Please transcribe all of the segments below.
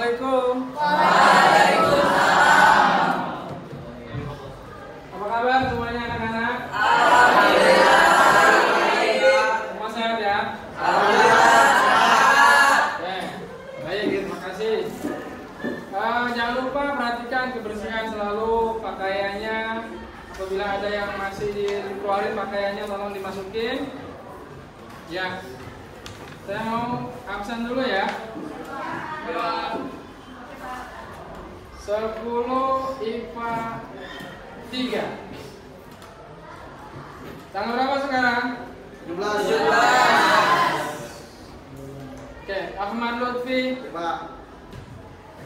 Assalamualaikum. Waalaikumsalam. Apa kabar semuanya anak-anak? Alhamdulillah. Semua sehat ya? Alhamdulillah sehat. Baik, terima kasih. Jangan lupa perhatikan kebersihan selalu pakaiannya. Apabila ada yang masih dikeluarin pakaiannya, tolong dimasukin. Ya, saya mau absen dulu ya. 10 IPA 3. Tanggal berapa sekarang? 17. Oke, Ahmad Lutfi,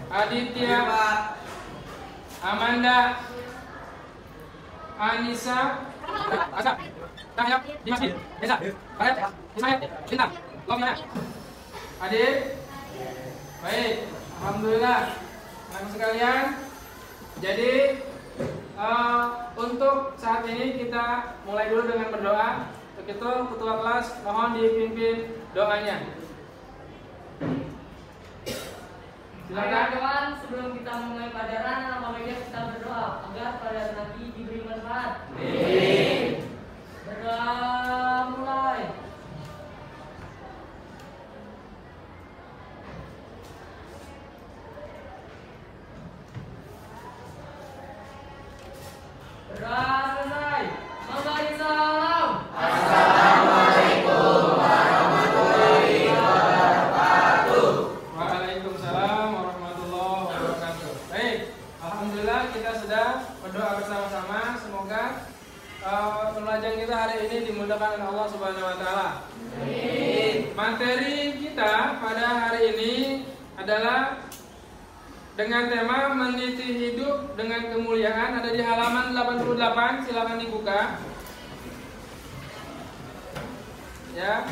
Aditya, Amanda, Anissa, Asa, Tahya, Dimas, Desa, Karet, Ismail, Bintang, Lofiana, Adit. Baik, alhamdulillah anak sekalian. Jadi untuk saat ini kita mulai dulu dengan berdoa. Untuk itu ketua kelas mohon dipimpin doanya. Silakan. Kawan, sebelum kita mulai pelajaran, alangkah baiknya kita berdoa agar pelajaran nanti diberi manfaat. Amin. Berdoa mulai. Berdoa selesai. Memberi salam. Assalamualaikum warahmatullahi wabarakatuh. Waalaikumsalam warahmatullahi wabarakatuh. Baik, alhamdulillah kita sudah berdoa bersama-sama. Semoga pembelajaran kita hari ini dimudahkan oleh Allah Subhanahu wa taala. Amin. Materi kita pada hari ini adalah dengan tema meniti hidup dengan kemuliaan, ada di halaman 88, silakan dibuka. Ya.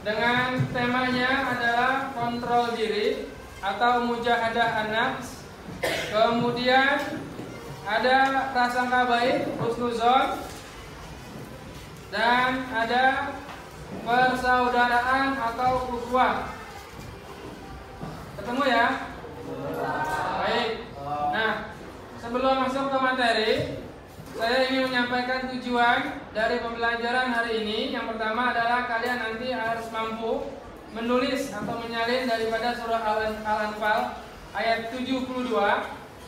Dengan temanya adalah kontrol diri atau mujahadah an-nafs. Kemudian ada prasangka baik, husnuzon, dan ada persaudaraan atau ukhuwah. Ketemu ya? Baik. Nah, sebelum masuk ke materi, saya ingin menyampaikan tujuan dari pembelajaran hari ini. Yang pertama adalah kalian nanti harus mampu menulis atau menyalin daripada surah Al-Anfal ayat 72,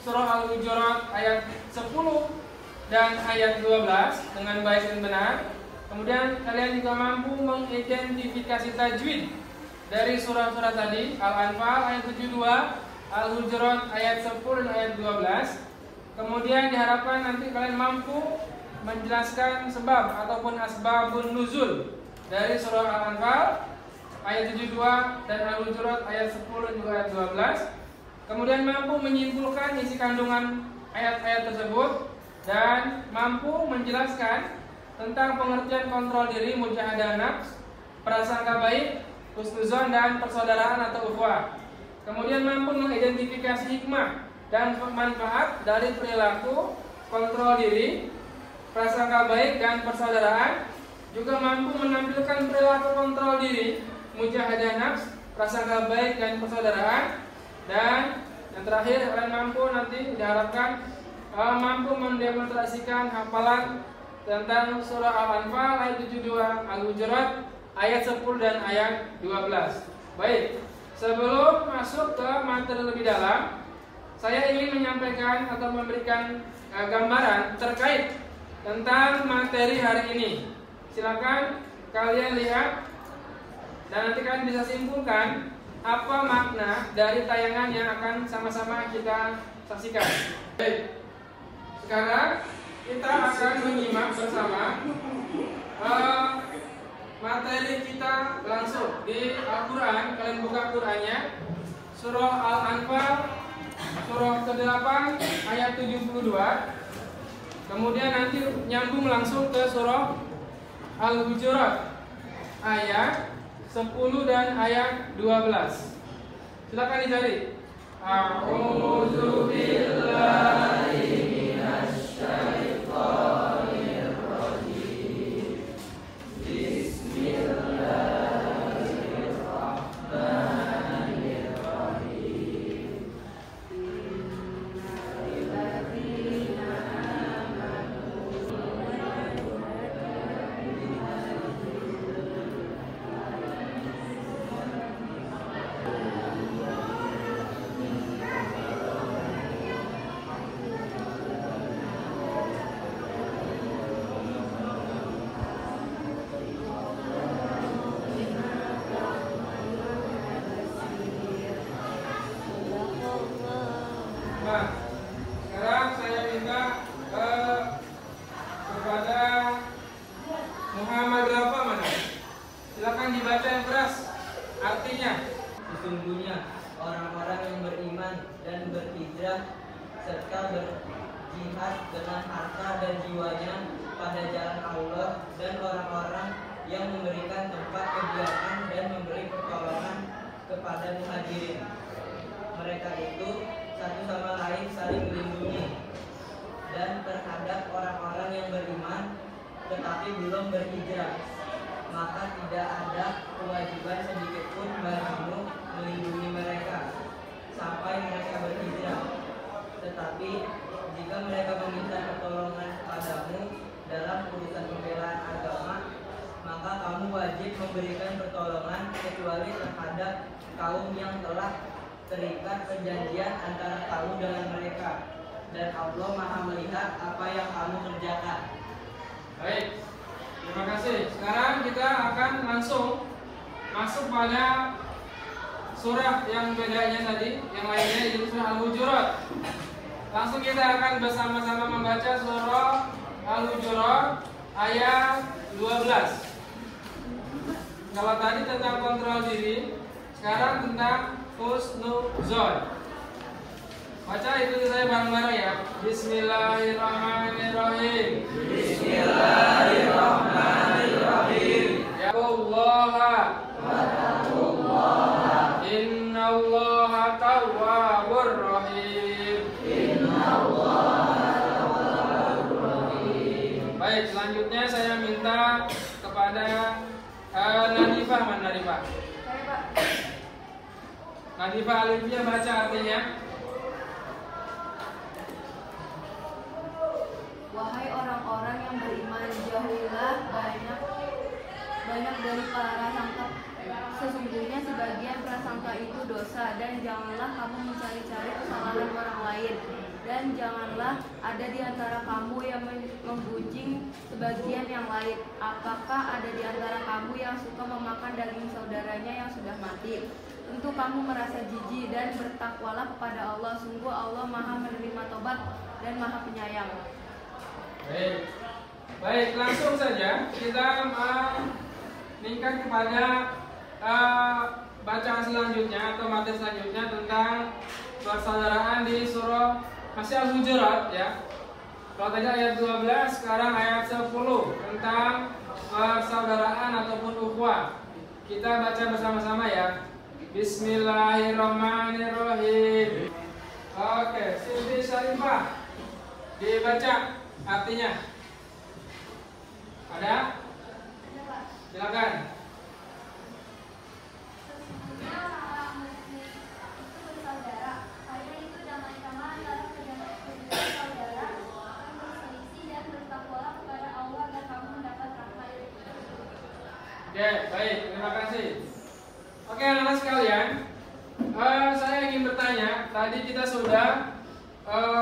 surah Al-Hujurat ayat 10 dan ayat 12 dengan baik dan benar. Kemudian kalian juga mampu mengidentifikasi tajwid dari surah-surah tadi, Al-Anfal ayat 72, Al-Hujurat ayat 10 dan ayat 12. Kemudian diharapkan nanti kalian mampu menjelaskan sebab ataupun asbabun nuzul dari surah Al-Anfal ayat 72 dan Al-Hujurat ayat 10 dan juga ayat 12. Kemudian mampu menyimpulkan isi kandungan ayat-ayat tersebut dan mampu menjelaskan tentang pengertian kontrol diri, mujahadah nafs, prasangka baik, husnuzon dan persaudaraan atau ukhuwah. Kemudian mampu mengidentifikasi hikmah dan manfaat dari perilaku kontrol diri, prasangka baik dan persaudaraan. Juga mampu menampilkan perilaku kontrol diri, mujahadah nafs, prasangka baik dan persaudaraan. Dan yang terakhir kalian mampu nanti diharapkan mampu mendemonstrasikan hafalan tentang surah Al-Anfal ayat 72, Al-Hujurat ayat 10 dan ayat 12. Baik, sebelum masuk ke materi lebih dalam, saya ingin menyampaikan atau memberikan gambaran terkait tentang materi hari ini. Silakan kalian lihat dan nanti kalian bisa simpulkan apa makna dari tayangan yang akan sama-sama kita saksikan. Baik, sekarang kita akan menyimak bersama materi kita langsung di Al-Quran. Kalian buka Qurannya, surah Al-Anfal, surah ke-8 ayat 72. Kemudian nanti nyambung langsung ke surah Al-Hujurat ayat 10 dan ayat 12. Silakan dicari. A'udzu billahi minasy syaithanir rajim. Bismillahirrahmanirrahim. Nah, sekarang saya minta kepada Muhammad Rafa mana? Silakan dibaca yang keras artinya. Sesungguhnya orang-orang yang beriman dan berhijrah serta berjihad dengan harta dan jiwanya pada jalan Allah, dan orang-orang yang memberikan tempat kegiatan dan memberi pertolongan kepada muhajirin. Mereka itu satu sama lain saling melindungi. Dan terhadap orang-orang yang beriman tetapi belum berhijrah, maka tidak ada kewajiban sedikitpun bagimu melindungi mereka sampai mereka berhijrah. Tetapi jika mereka meminta pertolongan kepadamu dalam urusan pembelaan agama, maka kamu wajib memberikan pertolongan kecuali terhadap kaum yang telah terikat perjanjian antara kamu dengan mereka, dan Allah Maha melihat apa yang kamu kerjakan. Baik, terima kasih. Sekarang kita akan langsung masuk pada surah yang bedanya tadi, yang lainnya yaitu surah Al-Hujurat. Langsung kita akan bersama-sama membaca surah Al-Hujurat ayat 12. Kalau tadi tentang kontrol diri, sekarang tentang husnuzon. Baca itu saya bareng-bareng ya. Bismillahirrahmanirrahim. Bismillahirrahmanirrahim. Ya Allah. Innallaha tawwabur rahim. Baik, selanjutnya saya minta kepada Nadifah, mana Nadifah? Saya, Pak. Nadifah Alifia baca artinya. Wahai orang-orang yang beriman, jauhilah banyak dari prasangka. Sesungguhnya sebagian prasangka itu dosa, dan janganlah kamu mencari-cari kesalahan orang lain, dan janganlah ada di antara kamu yang membuncing sebagian yang lain. Apakah ada di antara kamu yang suka memakan daging saudaranya yang sudah mati? Tentu kamu merasa jijik, dan bertakwalah kepada Allah. Sungguh Allah Maha menerima tobat dan Maha penyayang. Baik, langsung saja kita meningkat kepada bacaan selanjutnya atau materi selanjutnya tentang persaudaraan di surah masih Al-Hujurat ya. Kalau tadi ayat 12, sekarang ayat 10 tentang persaudaraan ataupun ukhuwah. Kita baca bersama-sama ya. Bismillahirrahmanirrahim. Oke, Siti Syarifah dibaca artinya. Ada? Silakan. Sesungguhnya orang-orang muslim itu bersaudara. Kalian itu damai-damai antara kedua saudara, yang berselisih, dan bertakwalah kepada Allah agar kamu mendapat rahmat. Oke, baik, terima kasih. Oke, anak-anak sekalian, saya ingin bertanya. Tadi kita sudah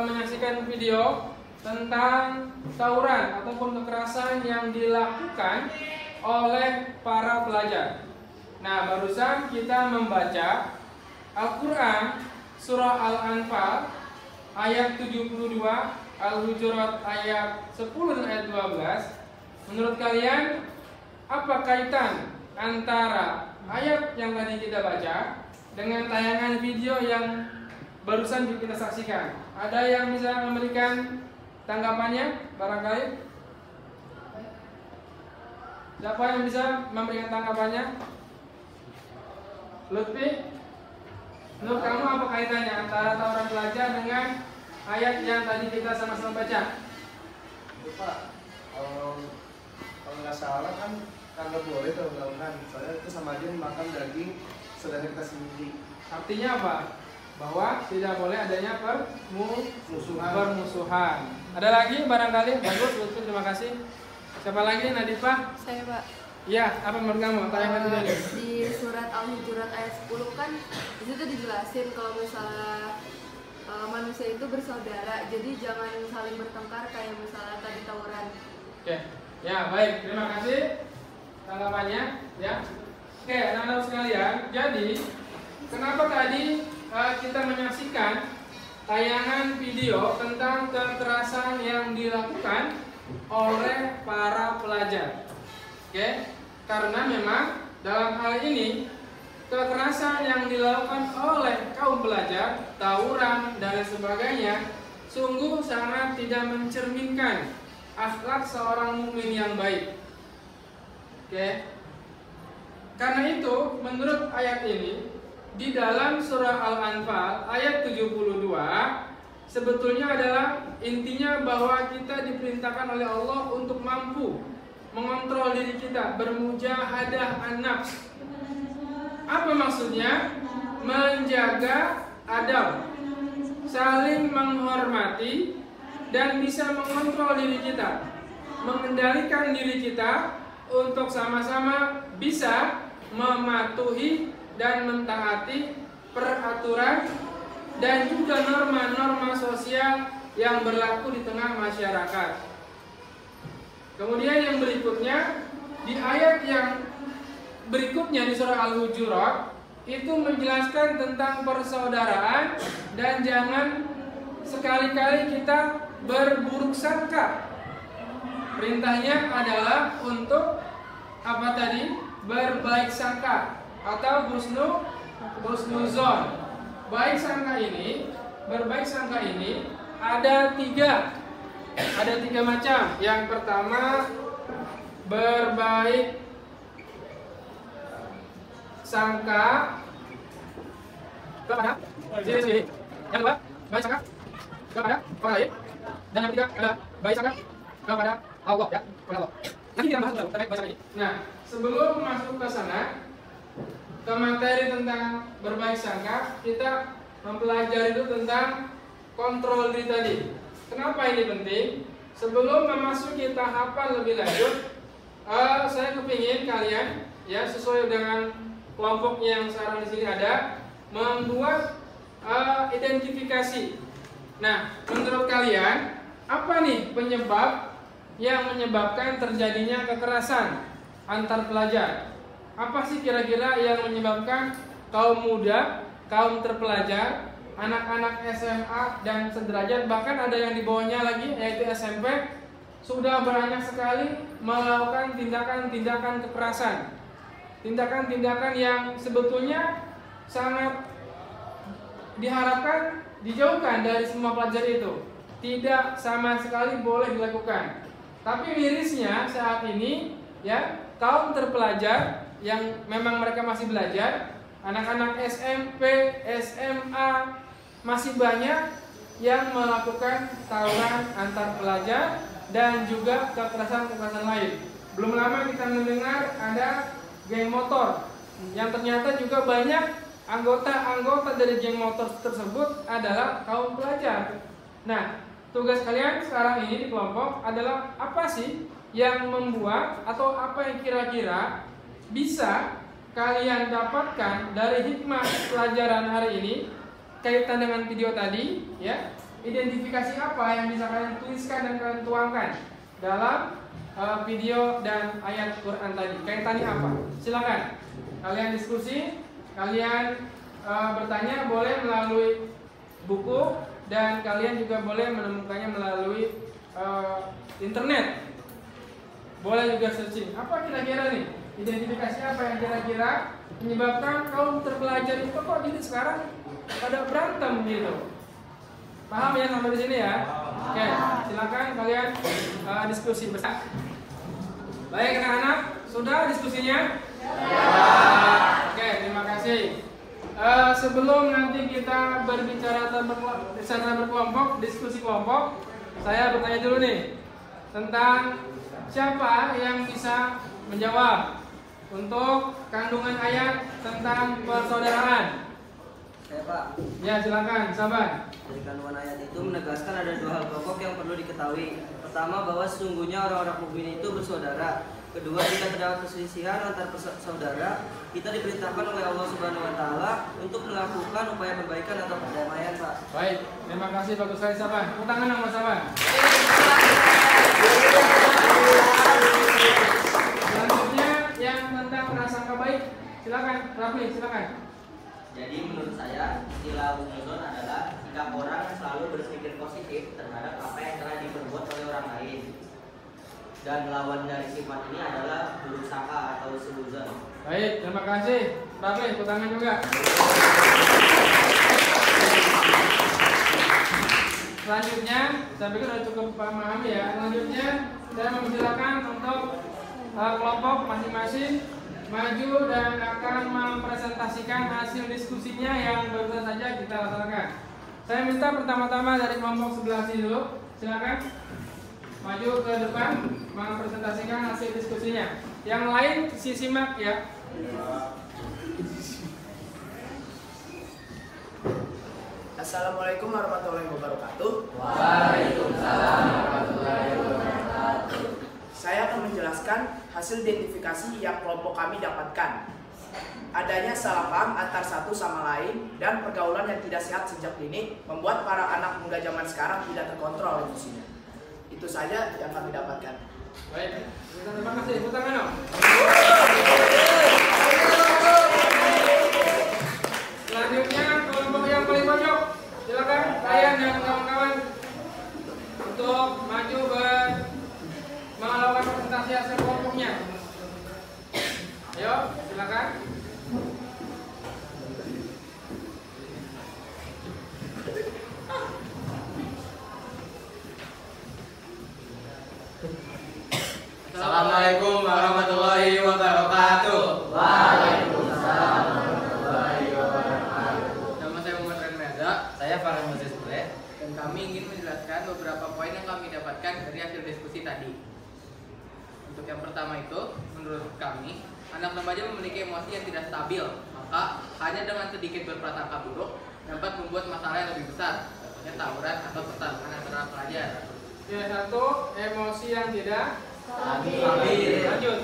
menyaksikan video tentang tawuran ataupun kekerasan yang dilakukan oleh para pelajar. Nah, barusan kita membaca Al-Quran surah Al-Anfal ayat 72, Al-Hujurat ayat 10 dan ayat 12. Menurut kalian apa kaitan antara ayat yang tadi kita baca dengan tayangan video yang barusan kita saksikan? Ada yang bisa memberikan tanggapannya barangkali? Siapa yang bisa memberikan tanggapannya? Lutfi, menurut kamu apa kaitannya antara tawuran pelajar dengan ayat yang tadi kita sama-sama baca? Pak, kalau nggak salah kan nggak boleh tawuran. Soalnya itu sama aja makan daging saudara kita sendiri. Artinya apa? Bahwa tidak boleh adanya permusuhan. Ada lagi barangkali? Bagus, Lutfi, terima kasih. Siapa lagi, Nadifah? Saya, Pak. Iya, apa menurut kamu? Tayangan itu dulu. Di surat Al-Hujurat ayat 10 kan disitu dijelasin kalau misalnya manusia itu bersaudara, jadi jangan saling bertengkar kayak misalnya tadi tawuran. Oke, ya baik, terima kasih tanggapannya. Ya, oke, anak-anak sekalian. Jadi, kenapa tadi kita menyaksikan tayangan video tentang kekerasan yang dilakukan oleh para pelajar. Oke, karena memang dalam hal ini kekerasan yang dilakukan oleh kaum pelajar, tawuran dan sebagainya, sungguh sangat tidak mencerminkan akhlak seorang mukmin yang baik. Oke. Karena itu, menurut ayat ini di dalam surah Al-Anfal ayat 72 sebetulnya adalah intinya bahwa kita diperintahkan oleh Allah untuk mampu mengontrol diri kita, bermujahadah an-nafs. Apa maksudnya? Menjaga adab, saling menghormati, dan bisa mengontrol diri kita, mengendalikan diri kita untuk sama-sama bisa mematuhi dan mentaati peraturan dan juga norma-norma sosial yang berlaku di tengah masyarakat. Kemudian yang berikutnya, di ayat yang berikutnya di surah Al-Hujurat itu menjelaskan tentang persaudaraan dan jangan sekali-kali kita berburuk sangka. Perintahnya adalah untuk apa tadi? Berbaik sangka atau husnuzon. Baik sangka ini, berbaik sangka ini ada tiga macam. Yang pertama, berbaik sangka kepada diri sendiri. Yang kedua, baik sangka kepada orang lain. Dan yang ketiga adalah baik sangka kepada Allah, ya, kepada Allah. Nanti kita bahas terkait bahasa ini. Nah, sebelum masuk ke sana, ke materi tentang berbaik sangka, kita mempelajari dulu tentang kontrol diri tadi. Kenapa ini penting? Sebelum memasuki tahapan lebih lanjut, saya kepingin kalian, ya, sesuai dengan kelompoknya yang sekarang di sini ada, membuat identifikasi. Nah, menurut kalian apa nih penyebab yang menyebabkan terjadinya kekerasan antar pelajar? Apa sih kira-kira yang menyebabkan kaum muda, kaum terpelajar, anak-anak SMA dan sederajat, bahkan ada yang di bawahnya lagi yaitu SMP, sudah banyak sekali melakukan tindakan-tindakan kekerasan, tindakan-tindakan yang sebetulnya sangat diharapkan dijauhkan dari semua pelajar itu, tidak sama sekali boleh dilakukan. Tapi mirisnya saat ini, ya, kaum terpelajar yang memang mereka masih belajar, anak-anak SMP, SMA, masih banyak yang melakukan tawuran antar pelajar dan juga kekerasan-kekerasan lain. Belum lama kita mendengar ada geng motor yang ternyata juga banyak anggota-anggota dari geng motor tersebut adalah kaum pelajar. Nah, tugas kalian sekarang ini di kelompok adalah apa sih yang membuat atau apa yang kira-kira bisa kalian dapatkan dari hikmah pelajaran hari ini kaitan dengan video tadi, ya. Identifikasi apa yang bisa kalian tuliskan dan kalian tuangkan dalam video dan ayat Quran tadi. Kaitannya apa? Silakan kalian diskusi, kalian bertanya boleh melalui buku dan kalian juga boleh menemukannya melalui internet. Boleh juga searching. Apa kira-kira nih? Identifikasi apa yang kira-kira menyebabkan kaum terpelajar itu kok jadi sekarang pada berantem gitu? Paham ya sampai di sini ya? Oke, silakan kalian diskusi bersama. Baik anak-anak, sudah diskusinya? Ya. Oke, terima kasih. Sebelum nanti kita berbicara secara berkelompok, diskusi kelompok, saya bertanya dulu nih tentang siapa yang bisa menjawab untuk kandungan ayat tentang persaudaraan. Saya, Pak. Ya, silakan, sahabat. Dari kandungan ayat itu menegaskan ada dua hal pokok yang perlu diketahui. Pertama, bahwa sesungguhnya orang-orang mukmin itu bersaudara. Kedua, jika terdapat perselisihan antar saudara, kita diperintahkan oleh Allah Subhanahu wa taala untuk melakukan upaya perbaikan atau perdamaian, Pak. Baik, terima kasih, bagus sekali, sahabat. Tepuk tangan sama sahabat. Selanjutnya yang tentang prasangka baik, silakan, Rafli, silakan. Jadi menurut saya istilah husnuzon adalah sikap orang yang selalu berpikir positif terhadap apa yang telah diperbuat oleh orang lain. Dan lawan dari sifat ini adalah buruk sangka atau suuzon. Baik, terima kasih. Bapak, tepuk tangan juga. Selanjutnya, saya pikir sudah cukup memahami ya. Selanjutnya, saya mempersilakan untuk kelompok masing-masing maju dan akan mempresentasikan hasil diskusinya yang baru saja kita laksanakan. Saya minta pertama-tama dari kelompok sebelah sini dulu, silakan maju ke depan mempresentasikan hasil diskusinya. Yang lain simak ya. Assalamualaikum warahmatullahi wabarakatuh. Waalaikumsalam warahmatullahi wabarakatuh. Saya akan menjelaskan hasil identifikasi yang kelompok kami dapatkan. Adanya salah paham antar satu sama lain dan pergaulan yang tidak sehat sejak dini membuat para anak muda zaman sekarang tidak terkontrol emosinya. Itu saja yang kami dapatkan. Baik, terima kasih. Tepuk tangan dong. Selanjutnya kelompok yang paling pojok, silakan Ryan dan kawan-kawan untuk maju melakukan presentasi hasil kelompoknya. Ayo, silakan. Assalamualaikum warahmatullahi wabarakatuh. Waalaikumsalam warahmatullahi wabarakatuh. Nama saya Muhammad Ren Reza. Saya Farhan Moses Bule. Dan kami ingin menjelaskan beberapa poin yang kami dapatkan dari hasil diskusi tadi. Untuk yang pertama itu, menurut kami, anak remaja memiliki emosi yang tidak stabil. Maka hanya dengan sedikit berprasangka buruk dapat membuat masalah yang lebih besar, contohnya tawuran atau pertarungan antara pelajar. Ya, satu, emosi yang tidak Stabil. lanjut.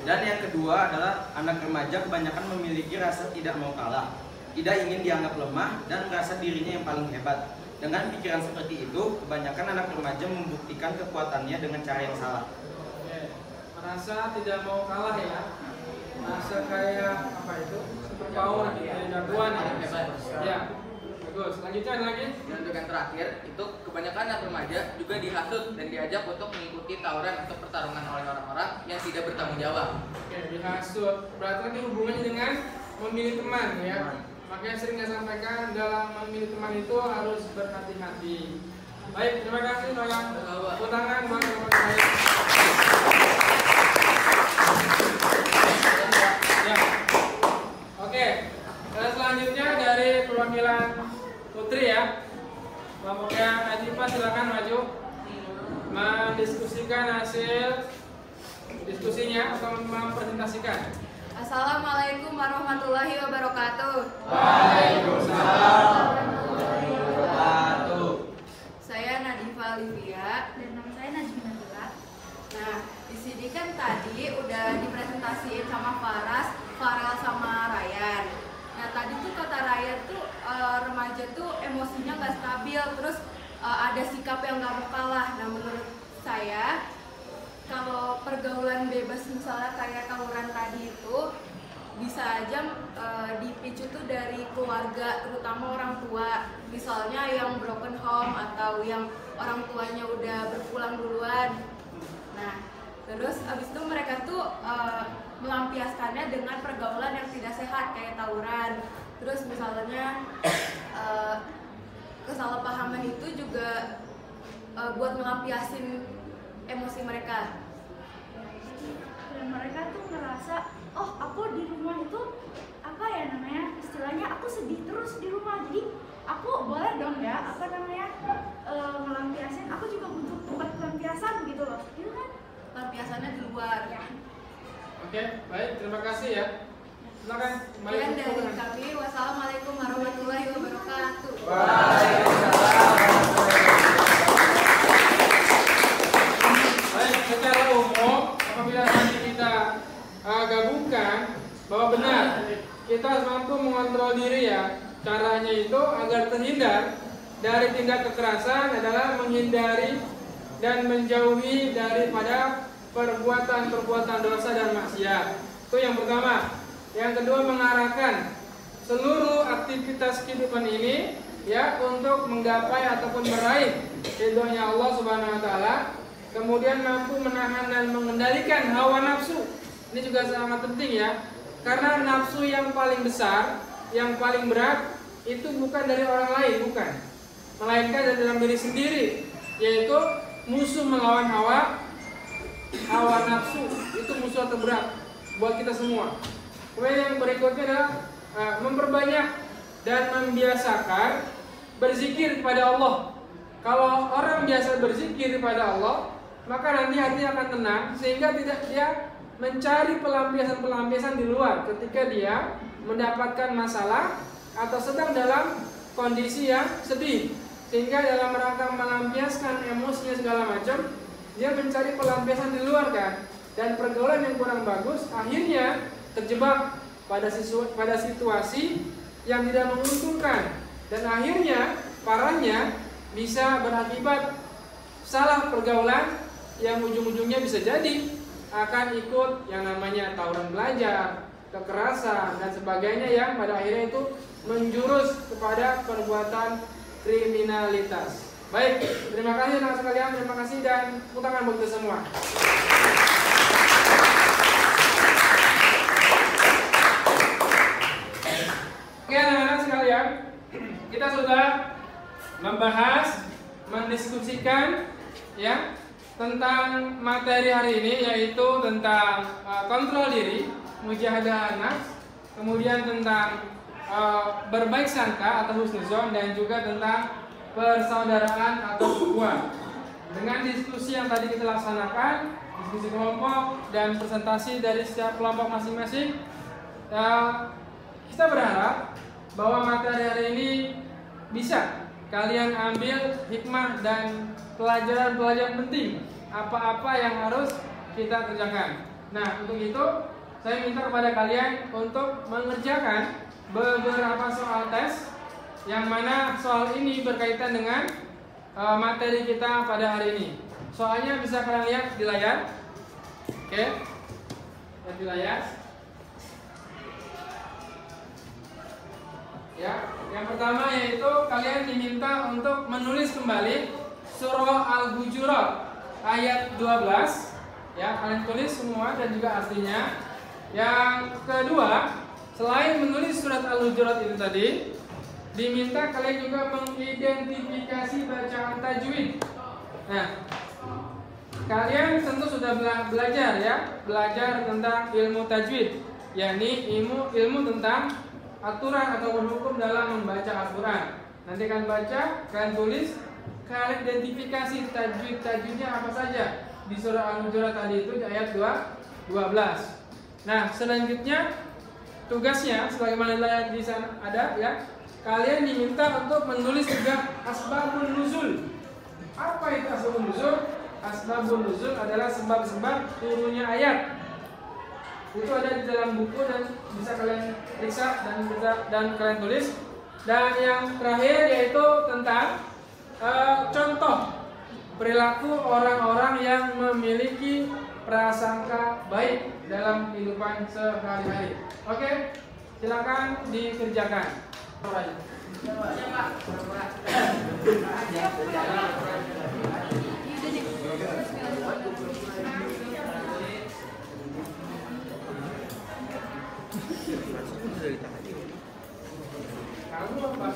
Dan yang kedua adalah anak remaja kebanyakan memiliki rasa tidak mau kalah, tidak ingin dianggap lemah, dan merasa dirinya yang paling hebat. Dengan pikiran seperti itu, kebanyakan anak remaja membuktikan kekuatannya dengan cara yang salah. Oke, merasa tidak mau kalah ya. Merasa kayak apa itu? Super power, kayak jagoan ya. Ya, bagus. Selanjutnya ada lagi. Dan untuk yang terakhir, itu kebanyakan anak remaja juga dihasut dan diajak untuk mengikuti tawuran atau pertarungan oleh orang-orang yang tidak bertanggung jawab. Oke, dihasut. Berarti ini hubungannya dengan memilih teman ya. Makanya sering saya sampaikan dalam memilih teman itu harus berhati-hati. Baik, terima kasih Nolan. Tepuk tangan buat teman-teman saya. Ya. Oke. Selanjutnya dari perwakilan Putri ya. Kelompoknya Najibah silakan maju mendiskusikan hasil diskusinya atau mempresentasikan. Assalamualaikum warahmatullahi wabarakatuh. Waalaikumsalam warahmatullahi wabarakatuh. Saya Nadifa Livia. Dan nama saya Najmi Nabila. Nah, di sini kan tadi udah dipresentasiin sama Farel sama Ryan. Nah, tadi tuh kata Ryan tuh remaja tuh emosinya nggak stabil, terus ada sikap yang nggak mau kalah. Nah, menurut saya kalau pergaulan bebas misalnya kayak tawuran tadi itu bisa aja dipicu tuh dari keluarga, terutama orang tua. Misalnya yang broken home atau yang orang tuanya udah berpulang duluan. Nah, terus abis itu mereka tuh melampiaskannya dengan pergaulan yang tidak sehat kayak tawuran. Terus misalnya kesalahpahaman itu juga buat melampiasin emosi mereka. Dan mereka tuh ngerasa, oh aku di rumah itu apa ya namanya, istilahnya aku sedih terus di rumah, jadi aku boleh dong ya apa namanya ngelampiasin, aku juga butuh tempat pelampiasan gitu loh, gitu kan? Lampiasannya di luar ya. Oke, baik, terima kasih ya. Silakan kembali Sekian ke dari program. kami. Wassalamualaikum warahmatullahi wabarakatuh. Baik, secara umum apabila nanti kita gabungkan bahwa benar kita harus mampu mengontrol diri ya. Caranya itu agar terhindar dari tindak kekerasan adalah menghindari dan menjauhi daripada perbuatan-perbuatan dosa dan maksiat. Itu yang pertama. Yang kedua, mengarahkan seluruh aktivitas kehidupan ini ya untuk menggapai ataupun meraih ridhonya Allah Subhanahu wa taala, kemudian mampu menahan dan mengendalikan hawa nafsu. Ini juga sangat penting ya, karena nafsu yang paling besar, yang paling berat itu bukan dari orang lain, bukan, melainkan dari dalam diri sendiri, yaitu musuh melawan hawa nafsu. Itu musuh terberat buat kita semua. Kemudian yang berikutnya adalah memperbanyak dan membiasakan berzikir kepada Allah. Kalau orang biasa berzikir kepada Allah, maka nanti hatinya akan tenang, sehingga tidak dia mencari pelampiasan-pelampiasan di luar ketika dia mendapatkan masalah atau sedang dalam kondisi yang sedih, sehingga dalam rangka melampiaskan emosinya segala macam, dia mencari pelampiasan di luar kan, dan pergaulan yang kurang bagus akhirnya terjebak pada situasi yang tidak menguntungkan, dan akhirnya parahnya bisa berakibat salah pergaulan yang ujung-ujungnya bisa jadi akan ikut yang namanya tawuran belajar, kekerasan dan sebagainya, yang pada akhirnya itu menjurus kepada perbuatan kriminalitas. Baik, terima kasih anak sekalian, terima kasih, dan tepuk tangan buat kita semua. Oke anak-anak sekalian, kita sudah membahas, mendiskusikan ya tentang materi hari ini, yaitu tentang kontrol diri, mujahadah nafs, kemudian tentang berbaik sangka atau husnuzon, dan juga tentang persaudaraan atau ukhuwah. Dengan diskusi yang tadi kita laksanakan, diskusi kelompok dan presentasi dari setiap kelompok masing-masing, kita berharap bahwa materi hari ini bisa kalian ambil hikmah dan pelajaran-pelajaran penting apa-apa yang harus kita kerjakan. Nah, untuk itu saya minta kepada kalian untuk mengerjakan beberapa soal tes, yang mana soal ini berkaitan dengan materi kita pada hari ini. Soalnya bisa kalian lihat di layar. Oke, lihat di layar. Ya, yang pertama yaitu kalian diminta untuk menulis kembali surah Al-Hujurat ayat 12. Ya, kalian tulis semua dan juga artinya. Yang kedua, selain menulis surat Al-Hujurat itu tadi, diminta kalian juga mengidentifikasi bacaan tajwid. Nah, kalian tentu sudah belajar ya, belajar tentang ilmu tajwid, yakni ilmu tentang aturan atau hukum dalam membaca Al-Quran. Nanti kalian baca, kalian tulis, kalian identifikasi tajwidnya apa saja di surah Al-Hujurat tadi itu di ayat 12. Nah, selanjutnya tugasnya sebagaimana di sana ada ya, kalian diminta untuk menulis juga asbabun nuzul. Apa itu asbabun nuzul? Asbabun nuzul adalah sebab-sebab turunnya ayat. Itu ada di dalam buku dan bisa kalian periksa dan kalian tulis. Dan yang terakhir yaitu tentang contoh perilaku orang-orang yang memiliki prasangka baik dalam kehidupan sehari-hari. Oke, silakan dikerjakan. Kamu apa?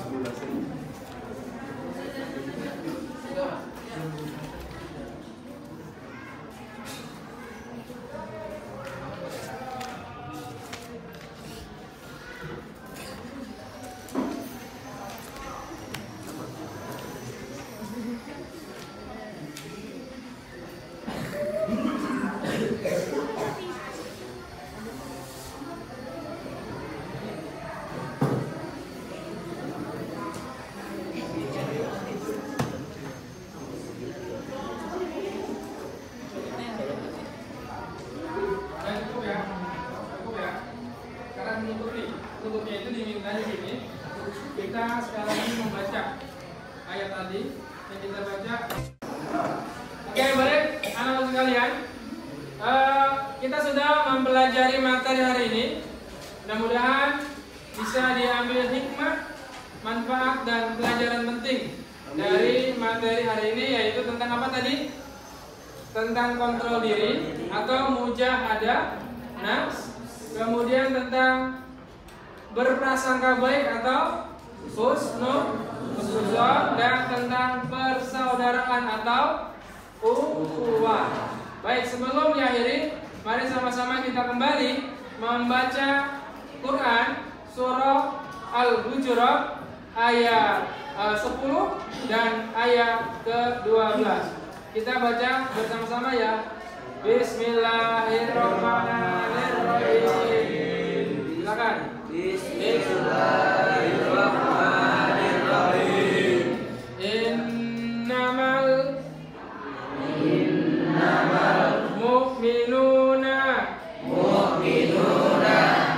Tutupnya itu diminta di sini. Kita sekarang ini membaca ayat tadi yang kita baca. Oke, baik anak-anak sekalian, kita sudah mempelajari materi hari ini. Mudah-mudahan bisa diambil hikmah manfaat dan pelajaran penting dari materi hari ini, yaitu tentang apa tadi? Tentang kontrol diri atau mujahadah nafs, kemudian tentang berprasangka baik atau husnuzon, dan tentang persaudaraan atau ukhuwah. Baik, sebelum diakhiri, mari sama-sama kita kembali membaca Quran surah Al-Hujurat ayat 10 dan ayat ke-12. Kita baca bersama-sama ya. Bismillahirrahmanirrahim. Silakan. Bismillahirrahmanirrahim. Innamal mu'minuna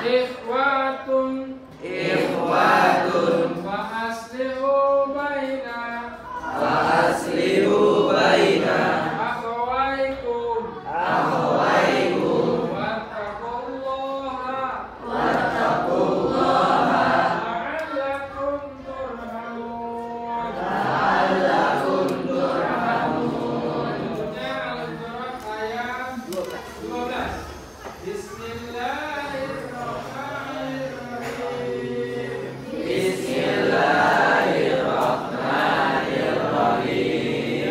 ikhwatun fa aslihu baina akhawaikum wattaqullaha la'allakum turhamun. Al-Quran ayat 12. Bismillahirrahmanirrahim. Bismillahirrahmanirrahim. Ya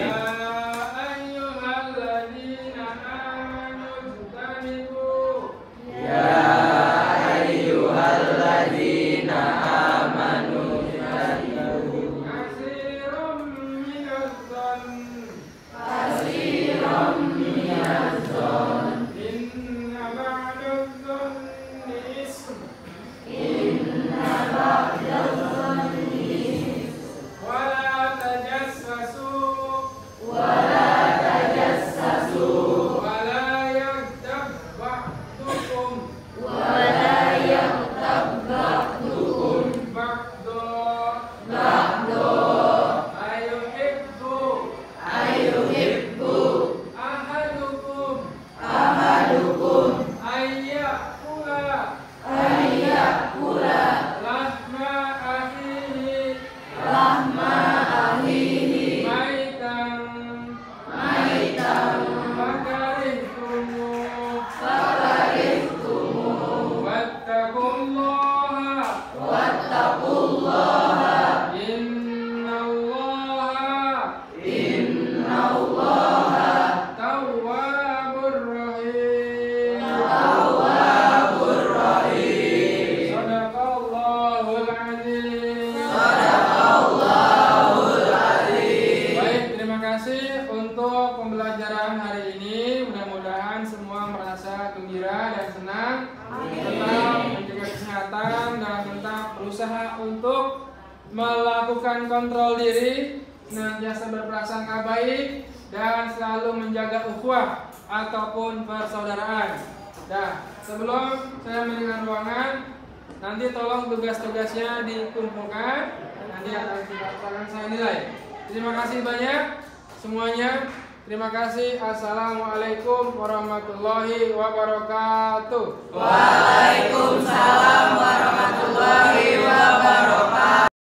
ayyuhalladzina amanu ijtanibu Ya ayyuhalladzina amanu katsiran minadh dhann inna ba'dadh dhanni ism wala tajassasu wala yaghtab ba'dukum ba'da ayuhibbu ahadukum ayyakula lahma akhihi maitan fakarihtumuh wattaqullaha innallaha tawwabur rahim. Shadaqallahul azim. Baik, terima kasih untuk pembelajaran hari ini. Mudah-mudahan semua merasa gembira dan senang, tetap menjaga kesehatan dan tetap berusaha untuk melakukan kontrol diri, senantiasa berprasangka baik, dan selalu menjaga ukhuwah ataupun persaudaraan. Nah, sebelum saya meninggalkan ruangan, nanti tolong tugas-tugasnya dikumpulkan, nanti akan saya nilai. Terima kasih banyak semuanya. Terima kasih. Assalamualaikum warahmatullahi wabarakatuh. Waalaikumsalam warahmatullahi wabarakatuh.